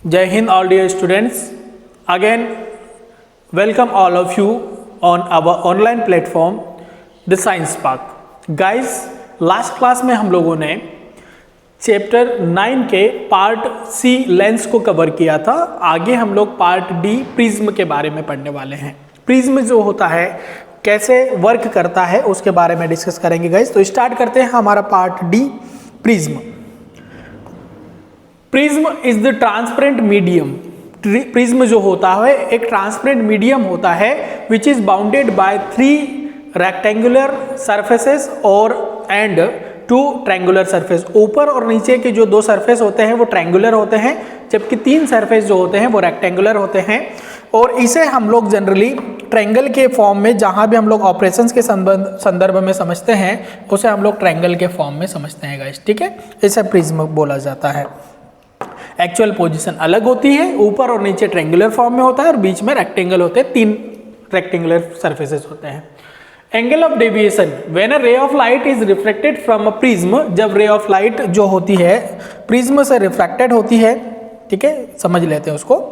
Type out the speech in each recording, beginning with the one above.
Jai Hind, all dear students. Again, welcome all of you on our online platform, The Science Park. Guys, last class में हम लोगों ने chapter 9 के part सी lens को cover किया था। आगे हम लोग पार्ट डी प्रिज्म के बारे में पढ़ने वाले हैं। प्रिज्म जो होता है कैसे वर्क करता है उसके बारे में डिस्कस करेंगे गाइस। तो स्टार्ट करते हैं हमारा part D prism. Prism is the transparent medium. Prism जो होता है एक ट्रांसपेरेंट मीडियम होता है which is bounded by 3 rectangular surfaces और एंड 2 ट्रायंगुलर सरफेस। ऊपर और नीचे के जो 2 सरफेस होते हैं वो ट्रायंगुलर होते हैं, जबकि 3 सरफेस जो होते हैं वो रेक्टेंगुलर होते हैं। और इसे हम लोग जनरली ट्रायंगल के फॉर्म में, जहां भी हम लोग ऑपरेशंस के संदर्भ में समझते हैं उसे हम लोग ट्रायंगल के फॉर्म में समझते हैं गाइस, ठीक है। इसे प्रिज्म बोला जाता है। एक्चुअल पोजीशन अलग होती है, ऊपर और नीचे ट्रायंगुलर फॉर्म में होता है और बीच में रेक्टेंगल होते हैं, 3 रेक्टेंगुलर सरफेसेस होते हैं। Angle of deviation when a ray of light is reflected from a prism, जब रे ऑफ लाइट जो होती है प्रिज्म से रिफ्लेक्टेड होती है, ठीक है, समझ लेते हैं उसको।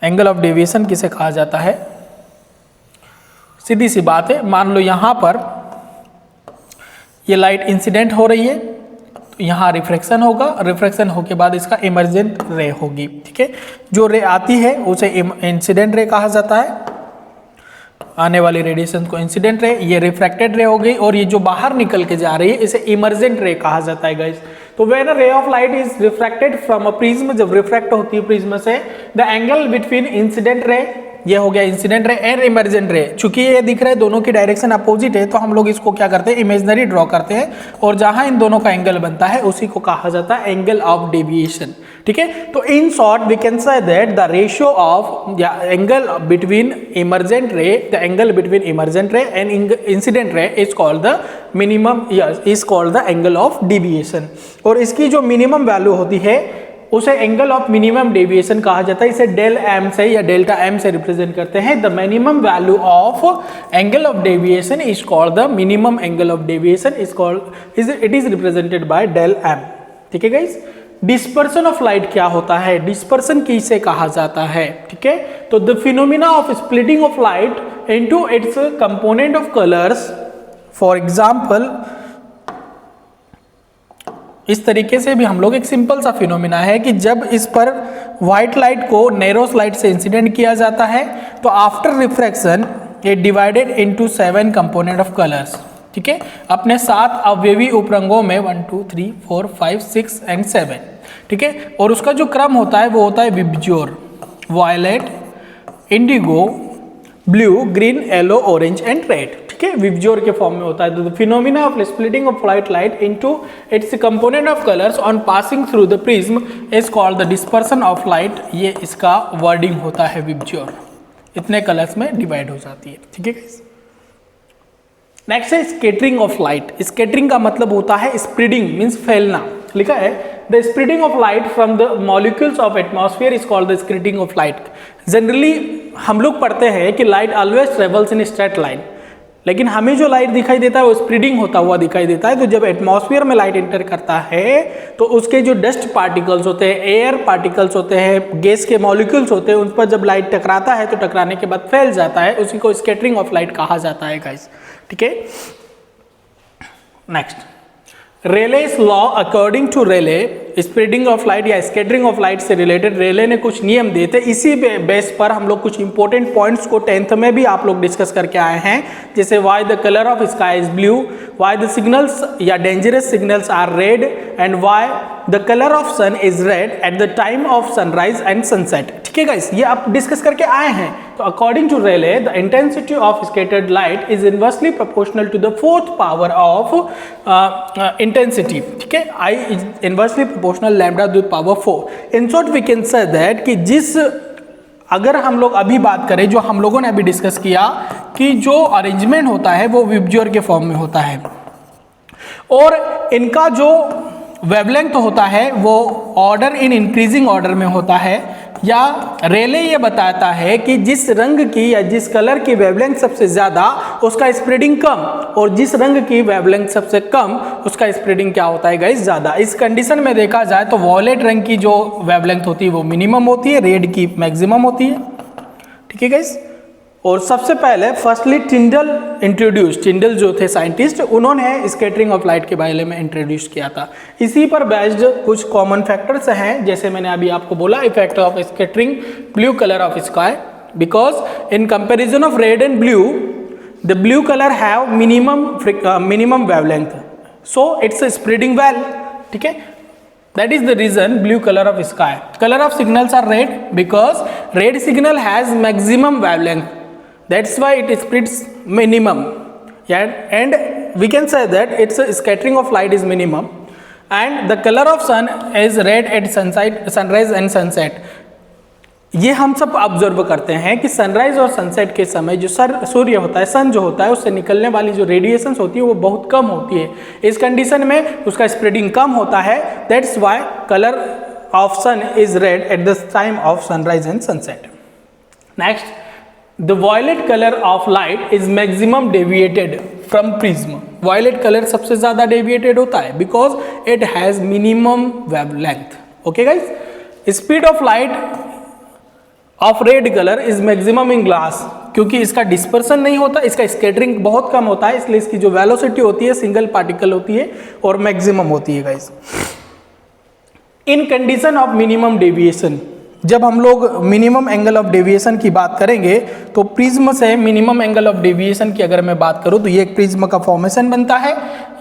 एंगल ऑफ डेविएशन किसे कहा जाता है? सीधी सी बात है, मान लो यहां पर ये लाइट इंसिडेंट हो रही है, यहाँ रिफ्रैक्शन होगा, रिफ्रैक्शन होके बाद इसका इमर्जेंट रे होगी, ठीक है। जो रे आती है उसे इंसिडेंट रे कहा जाता है, आने वाली रेडिएशन को इंसिडेंट रे, ये रिफ्रैक्टेड रे हो गई, और ये जो बाहर निकल के जा रही है इसे इमर्जेंट रे कहा जाता है गाइस। तो when a ray of light is refracted from a prism, जब रिफ्रैक्ट होती है प्रिज्म से, द एंगल बिटवीन इंसिडेंट रे, ये हो गया इंसिडेंट रे एंड इमर्जेंट रे, चूंकि ये दिख रहा है दोनों की डायरेक्शन अपोजिट है, तो हम लोग इसको क्या करते हैं, इमेजिनरी ड्रॉ करते हैं, और जहां इन दोनों का एंगल बनता है उसी को कहा जाता है एंगल ऑफ डेविएशन, ठीक है। तो in short we can say that the ratio of angle between emergent ray, the angle between emergent ray and incident ray is called the minimum, is called the angle of deviation. और इसकी जो minimum value होती है उसे angle of minimum deviation कहा जाता है। इसे डेल एम से या डेल्टा एम से रिप्रेजेंट करते हैं। The minimum value of angle of deviation is called the minimum angle of deviation is called it is represented by del m, ठीक है गाइस। डिस्पर्सन ऑफ लाइट क्या होता है? डिस्पर्सन किसे कहा जाता है, ठीक है। तो the phenomena of splitting of light into its component of colours, for example इस तरीके से भी हम लोग, एक सिंपल सा फिनोमिना है कि जब इस पर व्हाइट लाइट को नैरोस लाइट से इंसिडेंट किया जाता है तो after refraction it divided into 7 component of colours, ठीक है। अपने 7 अवयवी उपरंगों में 1 2 3 4 5 6 एंड 7, ठीक है। और उसका जो क्रम होता है वो होता है VIBGYOR, violet, indigo, blue, green, yellow, orange and red, ठीक है। विबज्योर के फॉर्म में होता है। The phenomena of splitting of white light into its component of colours on passing through the prism is called the dispersion of light. ये इसका wording होता है विबज्योर। इतने कलर्स में डिवाइड हो जाती है, ठीक है। नेक्स्ट है स्कैटरिंग ऑफ लाइट। स्कैटरिंग का मतलब होता है स्प्रेडिंग, मींस फैलना। लिखा है the spreading of light from the molecules of atmosphere is called the scattering of light. Generally हम लोग पढ़ते हैं कि light always travels in straight line, लेकिन हमें जो लाइट दिखाई देता है वो स्प्रेडिंग होता हुआ दिखाई देता है। तो जब एटमॉस्फेयर में लाइट एंटर करता है तो उसके जो डस्ट पार्टिकल्स होते हैं, एयर पार्टिकल्स होते हैं, गैस के मॉलिक्यूल्स होते हैं, उन पर जब लाइट टकराता है तो टकराने के बाद फैल जाता है, उसी को स्कैटरिंग ऑफ लाइट कहा जाता है गाइस, ठीक है। Next, Rayleigh's law. According to Rayleigh, spreading of light या स्कैटरिंग ऑफ लाइट से रिलेटेड रेले ने कुछ नियम दिए थे। इसी बेस पर हम लोग कुछ इंपॉर्टेंट पॉइंट्स को 10th में भी आप लोग डिस्कस करके आए हैं, जैसे why the colour of sky is blue, why the signals या dangerous signals are red, and why the colour of sun is red at the time of sunrise and sunset, ठीक है गाइस, ये आप discuss करके आए हैं। तो according to Rayleigh the intensity of scattered light is inversely proportional to the 4th power of intensity, ठीक है। I is inversely proportional lambda to the power 4। In short we can say that कि अगर हम लोग अभी बात करें, जो हम लोगों ने अभी डिस्कस किया कि जो अरेंजमेंट होता है वो विबज्योर के फॉर्म में होता है, और इनका जो वेवलेंथ होता है वो ऑर्डर इन इंक्रीजिंग ऑर्डर में होता है। या रेले ये बताता है कि जिस रंग की या जिस कलर की वेवलेंथ सबसे ज़्यादा उसका स्प्रेडिंग कम, और जिस रंग की वेवलेंथ सबसे कम उसका स्प्रेडिंग क्या होता है गाइस, ज़्यादा। इस कंडीशन में देखा जाए तो वॉयलेट रंग की जो वेवलेंथ होती है वो मिनिमम होती है, रेड की मैक्सिमम होती है, ठीक है गाइस। और सबसे पहले फर्स्टली टिंडल जो थे साइंटिस्ट, उन्होंने स्कैटरिंग ऑफ लाइट के बारे में इंट्रोड्यूस किया था। इसी पर बेस्ड कुछ कॉमन फैक्टर्स हैं, जैसे मैंने अभी आपको बोला, effect of scattering blue colour of sky, because in comparison of red and blue the blue colour have minimum wavelength, so it's spreading well, ठीक है। That is the reason blue color of sky. Color of signals are red because red signal has maximum wavelength. That's why it spreads minimum. Yeah, and we can say that its scattering of light is minimum. And the color of sun is red at sunrise and sunset. ये हम सब observe करते हैं कि sunrise और sunset के समय जो सूर्य होता है, सन जो होता है, उससे निकलने वाली जो रेडिएशंस होती है वो बहुत कम होती है। इस कंडीशन में उसका स्प्रेडिंग कम होता है। That's why colour of sun is red at the time of sunrise and sunset. Next, the violet colour of light is maximum deviated from prism. Violet colour सबसे ज़्यादा डेविएटेड होता है because it has minimum wavelength. Okay guys, speed of light of red colour is maximum in glass, क्योंकि इसका dispersion नहीं होता, इसका scattering बहुत कम होता है, इसलिए इसकी जो वेलोसिटी होती है सिंगल पार्टिकल होती है और मैक्सिमम होती है guys. In condition of minimum deviation, जब हम लोग मिनिमम एंगल ऑफ डेविएशन की बात करेंगे तो प्रिज्म से मिनिमम एंगल ऑफ डेविएशन की अगर मैं बात करूं तो ये एक प्रिज्म का फॉर्मेशन बनता है।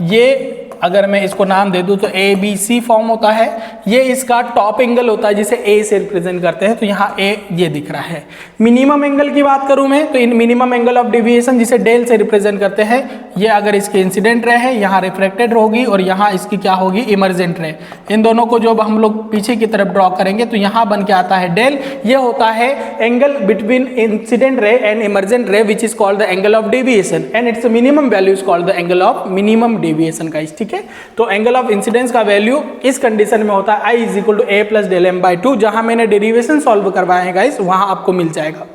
ये अगर मैं इसको नाम दे दूं तो ABC फॉर्म होता है। ये इसका टॉप एंगल होता है जिसे A से रिप्रेजेंट करते हैं, तो यहाँ A ये दिख रहा है। मिनिमम एंगल की बात करूं मैं तो इन मिनिमम एंगल ऑफ डेविएशन जिसे डेल से रिप्रेजेंट करते हैं, ये अगर इसके इंसिडेंट रे है यहाँ रिफ्लेक्टेड होगी और यहाँ इसकी क्या होगी, इमर्जेंट रे। इन दोनों को जब हम लोग पीछे की तरफ ड्रॉ करेंगे तो यहाँ बन के आता है डेल। ये होता है angle between incident ray and emergent ray which is called the angle of deviation and its minimum value is called the angle of minimum deviation का, ठीक है। तो एंगल ऑफ इंसिडेंस का वैल्यू इस कंडीशन में होता है I is equal to A plus del m by 2। जहां मैंने डेरिवेशन सॉल्व करवाए हैं गाइस वहां आपको मिल जाएगा।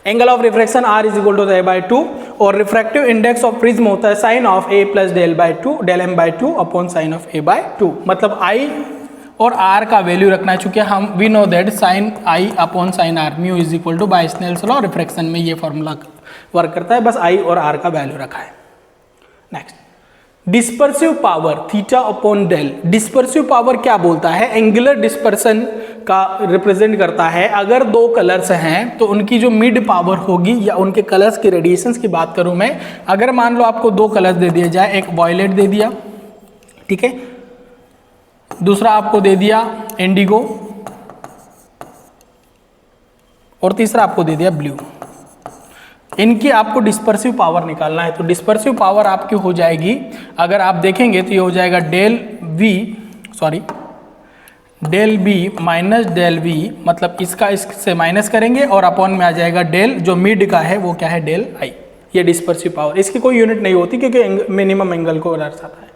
Angle of refraction R is equal to A by 2 और रिफ्रैक्टिव इंडेक्स ऑफ प्रिज्म होता है sine of A plus del by 2 del m by 2 upon sine of A by 2। मतलब I और R का वैल्यू रखना है, चूंकि हम we know that sine I upon sine R mu is equal to by Snell's law, refraction में ये formula work करता है, बस I और R का वैल्यू रखा है। Next, dispersive power theta upon del. Dispersive power क्या बोलता है, एंगुलर डिस्पर्सन का रिप्रेजेंट करता है। अगर दो कलर्स हैं तो उनकी जो मिड पावर होगी या उनके कलर्स की रेडिएशंस की बात करूं मैं, अगर मान लो आपको दो कलर्स दे दिया जाए, एक वॉयलेट दे दिया, ठीक है, दूसरा आपको दे दिया इंडिगो और तीसरा आपको दे दिया ब्लू। इनकी आपको डिस्पर्सिव पावर निकालना है। तो डिस्पर्सिव पावर आपकी हो जाएगी, अगर आप देखेंगे तो ये हो जाएगा del b minus del v, मतलब इसका इससे माइनस करेंगे और अपॉन में आ जाएगा डेल, जो मिड का है वो क्या है, डेल आई। ये डिस्पर्सिव पावर, इसकी कोई यूनिट नहीं होती क्योंकि मिनिमम एंगल को दर्शाता है।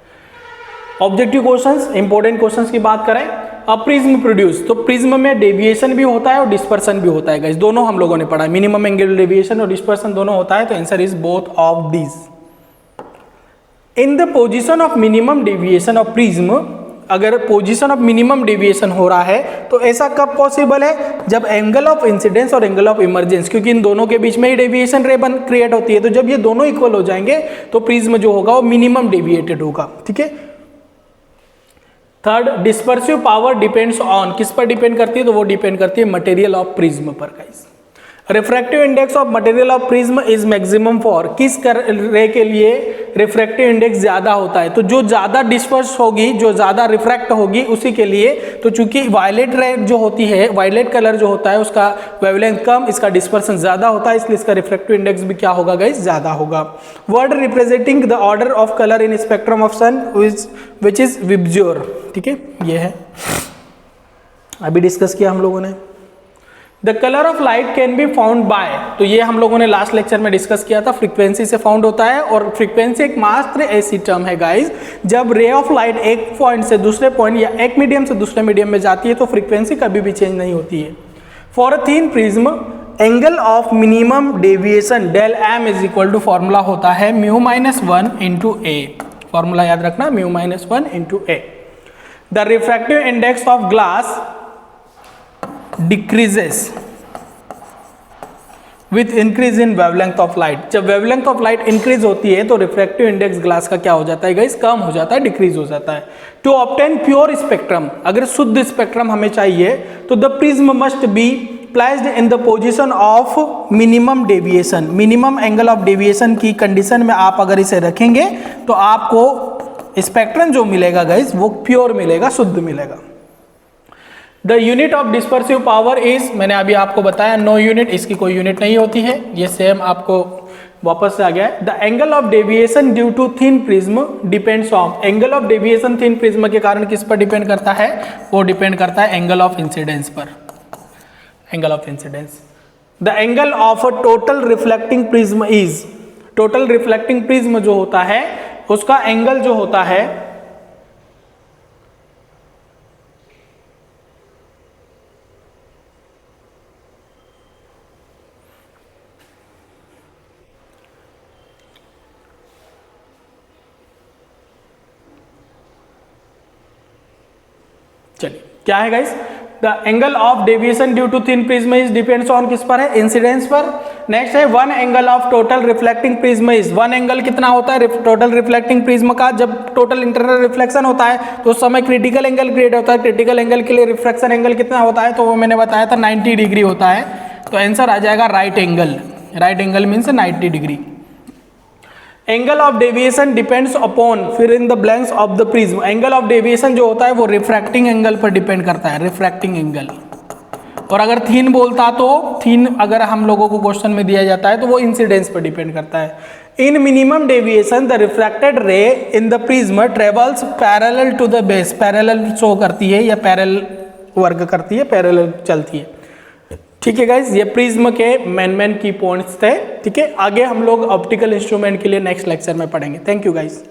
ऑब्जेक्टिव क्वेश्चंस, इंपॉर्टेंट क्वेश्चंस की बात करें, अब प्रिज्म प्रोड्यूस, तो प्रिज्म में डेविएशन भी होता है और डिस्पर्सन भी होता है गाइस, दोनों हम लोगों ने पढ़ा, मिनिमम एंगल डेविएशन और डिस्पर्सन दोनों होता है। तो answer is both of these. In the position of minimum deviation of prism, अगर पोजीशन ऑफ मिनिमम डेविएशन हो रहा है तो ऐसा कब पॉसिबल है, जब एंगल ऑफ इंसिडेंस और एंगल ऑफ इमर्जेंस, क्योंकि इन दोनों के बीच में ही डेविएशन रे क्रिएट होती है, तो जब ये दोनों इक्वल हो जाएंगे तो प्रिज्म जो होगा वो मिनिमम डेविएटेड होगा, ठीक है। Third, dispersive power depends on, किस पर डिपेंड करती है, तो वो डिपेंड करती है मटेरियल ऑफ प्रिज्म पर guys. Refractive index of material of prism is maximum for, किस रे के लिए रिफ्रैक्टिव इंडेक्स ज्यादा होता है, तो जो ज्यादा डिस्पर्स होगी, जो ज्यादा रिफ्रैक्ट होगी उसी के लिए। तो चूंकि वायलेट रे जो होती है, वायलेट कलर जो होता है उसका वेवलेंथ कम, इसका डिस्पर्सन ज्यादा होता है, इसलिए इसका रिफ्रैक्टिव इंडेक्स भी क्या होगा गाइस, ज्यादा होगा। Word representing the order of colour in spectrum of sun which is VIBGYOR, ठीक है, ये है, अभी डिस्कस किया हम लोगों ने। The colour of light can be found by, तो ये हम लोगों ने लास्ट लेक्चर में डिस्कस किया था, फ्रीक्वेंसी से फाउंड होता है। और फ्रीक्वेंसी एक मात्र ऐसी टर्म है गाइज, जब रे ऑफ लाइट एक पॉइंट से दूसरे पॉइंट या एक मीडियम से दूसरे मीडियम में जाती है तो फ्रीक्वेंसी कभी भी चेंज नहीं होती है। For a thin prism angle of minimum deviation del m is equal to formula होता है mu minus 1 into a, formula याद रखना mu minus 1 into a. The refractive index of glass decreases with increase in wavelength of light. जब wavelength of light increase होती है तो refractive index glass का क्या हो जाता है गाइस, कम हो जाता है, डिक्रीज हो जाता है। टू ऑब्टेन प्योर स्पेक्ट्रम, अगर शुद्ध स्पेक्ट्रम हमें चाहिए तो the prism must be placed in the position of minimum deviation, minimum angle of deviation की कंडीशन में आप अगर इसे रखेंगे तो आपको स्पेक्ट्रम जो मिलेगा गाइस वो प्योर मिलेगा, शुद्ध मिलेगा। The unit of dispersive power is, मैंने अभी आपको बताया नो यूनिट, इसकी कोई यूनिट नहीं होती है, ये सेम आपको वापस से आ गया है। The angle of deviation due to thin prism depends on, angle of deviation thin prism के कारण किस पर डिपेंड करता है, वो डिपेंड करता है एंगल ऑफ इंसिडेंस पर, angle of incidence. The angle of a total reflecting prism is, total reflecting prism जो होता है उसका एंगल जो होता है चलिए क्या है guys, the angle of deviation due to thin prism is depends on किस पर है, इंसिडेंस पर। नेक्स्ट है one angle of total reflecting prism is, one angle कितना होता है टोटल रिफ्लेक्टिंग प्रिज्म का, जब टोटल इंटरनल रिफ्लेक्शन होता है तो उस समय क्रिटिकल एंगल क्रिएट होता है, क्रिटिकल एंगल के लिए रिफ्लेक्शन एंगल कितना होता है, तो वो मैंने बताया था 90 डिग्री होता है, तो आंसर आ जाएगा right angle, right angle means 90 degree. Angle of deviation depends upon, फिर in the blanks of the prism, angle of deviation जो होता है वो रिफ्रैक्टिंग एंगल पर डिपेंड करता है, रिफ्रैक्टिंग एंगल। और अगर थीन बोलता तो थीन अगर हम लोगों को क्वेश्चन में दिया जाता है तो वो इंसिडेंस पर डिपेंड करता है। In minimum deviation the refracted ray in the prism travels parallel to the base, parallel show करती है या पैरेलल वर्क करती है, पैरेलल चलती है। ठीक है गाइज, ये प्रिज्म के मेन की पॉइंट्स थे। ठीक है, आगे हम लोग ऑप्टिकल इंस्ट्रूमेंट के लिए नेक्स्ट लेक्चर में पढ़ेंगे। Thank you guys.